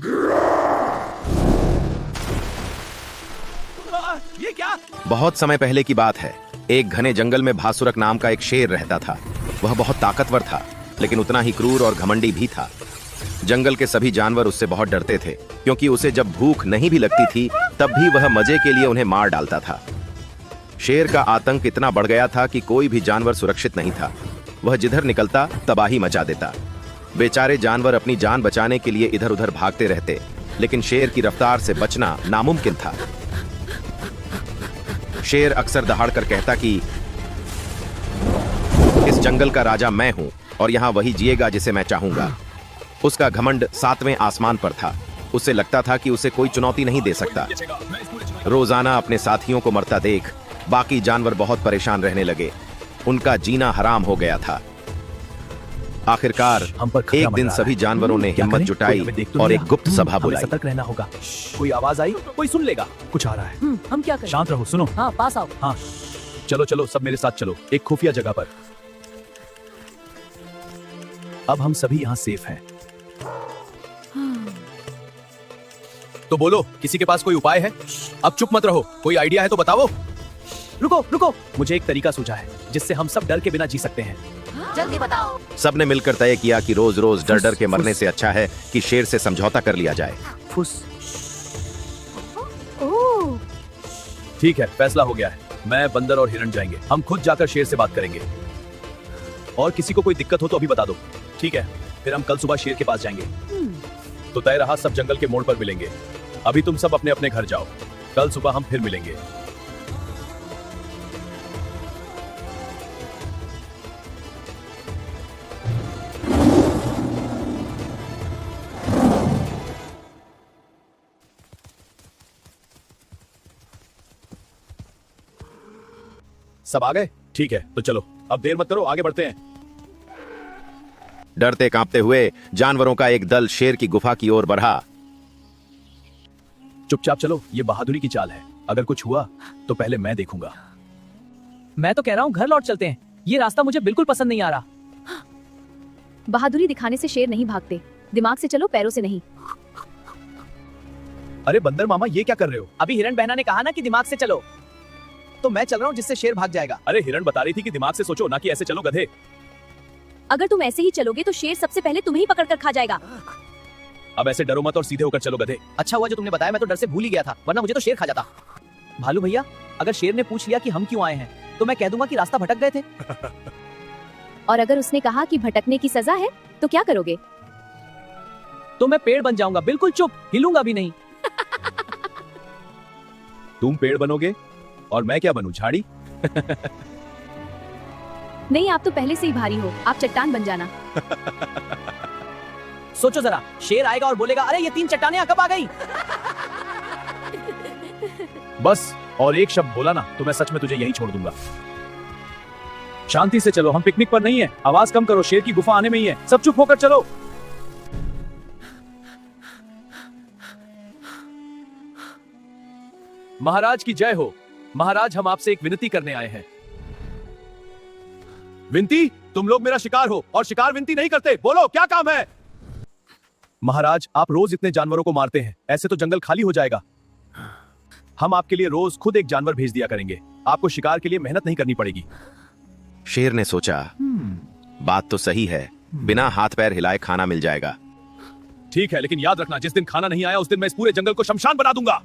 ये क्या? बहुत समय पहले की बात है। एक घने जंगल में भासुरक नाम का एक शेर रहता था। वह बहुत ताकतवर था, लेकिन उतना ही क्रूर और घमंडी भी था। जंगल के सभी जानवर उससे बहुत डरते थे, क्योंकि उसे जब भूख नहीं भी लगती थी तब भी वह मजे के लिए उन्हें मार डालता था। शेर का आतंक इतना बढ़ गया था कि कोई भी जानवर सुरक्षित नहीं था। वह जिधर निकलता तबाही मचा देता। बेचारे जानवर अपनी जान बचाने के लिए इधर उधर भागते रहते, लेकिन शेर की रफ्तार से बचना नामुमकिन था। शेर अक्सर दहाड़कर कहता कि इस जंगल का राजा मैं हूं और यहां वही जिएगा जिसे मैं चाहूंगा। उसका घमंड 7वें आसमान पर था। उसे लगता था कि उसे कोई चुनौती नहीं दे सकता। रोजाना अपने साथियों को मरता देख बाकी जानवर बहुत परेशान रहने लगे। उनका जीना हराम हो गया था। आखिरकार एक दिन सभी जानवरों ने हिम्मत जुटाई और एक गुप्त सभा बुलाई। सतर्क रहना होगा। कोई आवाज आई, कोई सुन लेगा। कुछ आ रहा है। हम क्या करें? शांत रहो, सुनो। हाँ, पास आओ। हाँ, चलो चलो, सब मेरे साथ चलो, एक खुफिया जगह पर। अब हम सभी यहाँ सेफ हैं। तो बोलो, किसी के पास कोई उपाय है? अब चुप मत रहो, कोई आइडिया है तो बताओ। रुको रुको, मुझे एक तरीका सूझा है जिससे हम सब डर के बिना जी सकते हैं। जल्दी बताओ। सबने मिलकर तय किया कि रोज रोज डर डर के मरने से अच्छा है कि शेर से समझौता कर लिया जाए। फुस। ओह, ठीक है, फैसला हो गया है। मैं, बंदर और हिरण जाएंगे। हम खुद जाकर शेर से बात करेंगे। और किसी को कोई दिक्कत हो तो अभी बता दो। ठीक है, फिर हम कल सुबह शेर के पास जाएंगे। तो तय रहा, सब जंगल के मोड़ पर मिलेंगे। अभी तुम सब अपने अपने घर जाओ, कल सुबह हम फिर मिलेंगे। सब आ गए? ठीक है, तो चलो अब देर मत करो, आगे बढ़ते हैं। डरते कांपते हुए जानवरों का एक दल शेर की गुफा की ओर बढ़ा। चुपचाप चलो, ये बहादुरी की चाल है। अगर कुछ हुआ तो पहले मैं देखूंगा। मैं तो कह रहा हूँ घर लौट चलते हैं। ये रास्ता मुझे बिल्कुल पसंद नहीं आ रहा। बहादुरी दिखाने से शेर नहीं भागते। दिमाग से चलो, पैरों से नहीं। अरे बंदर मामा, ये क्या कर रहे हो? अभी हिरण बहना ने कहा ना कि दिमाग से चलो, तो मैं चल रहा हूँ जिससे शेर भाग जाएगा। अरे हिरण बता रही थी कि दिमाग से सोचो, ना कि ऐसे चलो गधे। अगर तुम ऐसे ही चलोगे तो शेर सबसे पहले तुम्हें ही पकड़ कर खा जाएगा। अब ऐसे डरो मत और सीधे होकर चलो गधे। अच्छा हुआ जो तुमने बताया, मैं तो डर से भूल ही गया था, वरना मुझे तो शेर खा जाता। भालू भैया, अगर शेर ने पूछ लिया कि हम क्यों आए हैं, तो मैं कह दूंगा कि रास्ता भटक गए थे। और अगर उसने कहा कि भटकने की सजा है, तो क्या करोगे? तो मैं पेड़ बन जाऊंगा, बिल्कुल चुप, हिलूंगा भी नहीं। तुम पेड़ बनोगे और मैं क्या बनूं, झाड़ी? नहीं, आप तो पहले से ही भारी हो। आप चट्टान बन जाना। सोचो जरा, शेर आएगा और बोलेगा, अरे ये 3 चट्टानें कब आ गई? बस और एक शब्द बोला ना तो मैं सच में तुझे यहीं छोड़ दूंगा। शांति से चलो, हम पिकनिक पर नहीं है। आवाज कम करो, शेर की गुफा आने में ही है। सब चुप होकर चलो। महाराज की जय हो। महाराज, हम आपसे एक विनती करने आए हैं। विनती? तुम लोग मेरा शिकार हो और शिकार विनती नहीं करते। बोलो, क्या काम है? महाराज, आप रोज इतने जानवरों को मारते हैं, ऐसे तो जंगल खाली हो जाएगा। हम आपके लिए रोज खुद एक जानवर भेज दिया करेंगे। आपको शिकार के लिए मेहनत नहीं करनी पड़ेगी। शेर ने सोचा, बात तो सही है, बिना हाथ पैर हिलाए खाना मिल जाएगा। ठीक है, लेकिन याद रखना, जिस दिन खाना नहीं आया उस दिन मैं इस पूरे जंगल को शमशान बना दूंगा।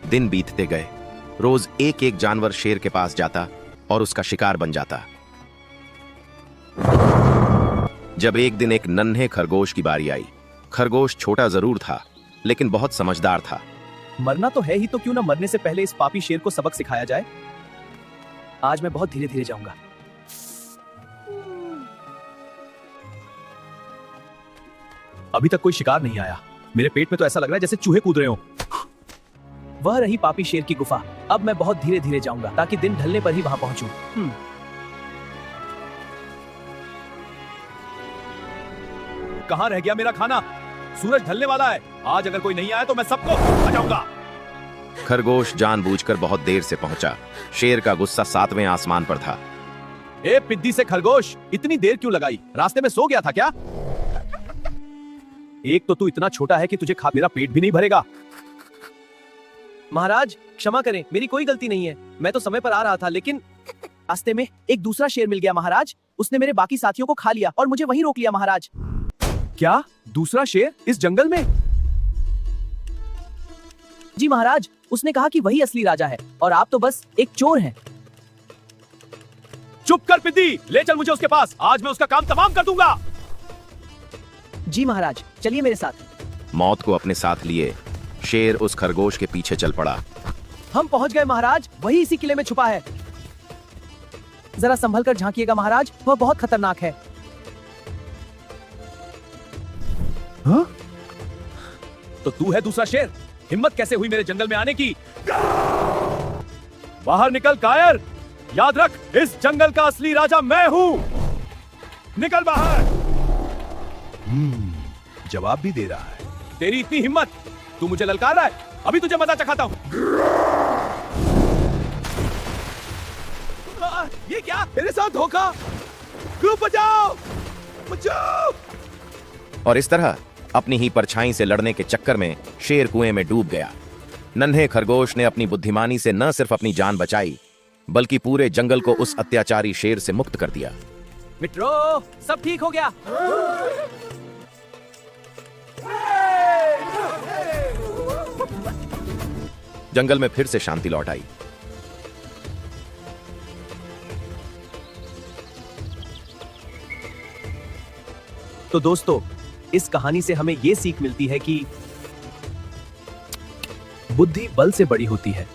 दिन बीतते गए। रोज एक एक जानवर शेर के पास जाता और उसका शिकार बन जाता। जब एक दिन एक नन्हे खरगोश की बारी आई। खरगोश छोटा जरूर था, लेकिन बहुत समझदार था। मरना तो है ही, तो क्यों ना मरने से पहले इस पापी शेर को सबक सिखाया जाए। आज मैं बहुत धीरे धीरे जाऊंगा। अभी तक कोई शिकार नहीं आया। मेरे पेट में तो ऐसा लग रहा है जैसे चूहे कूद रहे हो। वह रही पापी शेर की गुफा। अब मैं बहुत धीरे धीरे जाऊंगा ताकि दिन ढलने पर ही वहां पहुंचूं। कहां रह गया मेरा खाना? सूरज ढलने वाला है। आज अगर कोई नहीं आया तो मैं सबको खा जाऊंगा। खरगोश जानबूझकर बहुत देर से पहुंचा। शेर का गुस्सा 7वें आसमान पर था। ए पिद्दी से खरगोश, इतनी देर क्यों लगाई? रास्ते में सो गया था क्या? एक तो तू इतना छोटा है कि तुझे खा मेरा पेट भी नहीं भरेगा। महाराज क्षमा करें, मेरी कोई गलती नहीं है। मैं तो समय पर आ रहा था, लेकिन रास्ते में एक दूसरा शेर मिल गया महाराज। उसने मेरे बाकी साथियों को खा लिया और मुझे वहीं रोक लिया महाराज। क्या? दूसरा शेर इस जंगल में? जी महाराज, उसने कहा कि वही असली राजा है और आप तो बस एक चोर हैं। चुप कर पिद्दी, ले चल मुझे उसके पास। आज मैं उसका काम तमाम कर दूंगा। जी महाराज, चलिए मेरे साथ। मौत को अपने साथ लिए शेर उस खरगोश के पीछे चल पड़ा। हम पहुंच गए महाराज, वही इसी किले में छुपा है। जरा संभल कर झांकिएगा महाराज, वह बहुत खतरनाक है। हाँ? तो तू है दूसरा शेर? हिम्मत कैसे हुई मेरे जंगल में आने की? बाहर निकल कायर! याद रख, इस जंगल का असली राजा मैं हूं। निकल बाहर। जवाब भी दे रहा है। तेरी इतनी हिम्मत, तू मुझे ललकार रहा है? अभी तुझे मजा चखाता हूं। ये क्या? मेरे साथ धोखा! ग्रुप बचाओ! बचाओ! और इस तरह अपनी ही परछाई से लड़ने के चक्कर में शेर कुएं में डूब गया। नन्हे खरगोश ने अपनी बुद्धिमानी से न सिर्फ अपनी जान बचाई, बल्कि पूरे जंगल को उस अत्याचारी शेर से मुक्त कर दिया। मित्रों, सब ठीक हो गया। जंगल में फिर से शांति लौट आई। तो दोस्तों, इस कहानी से हमें ये सीख मिलती है कि बुद्धि बल से बड़ी होती है।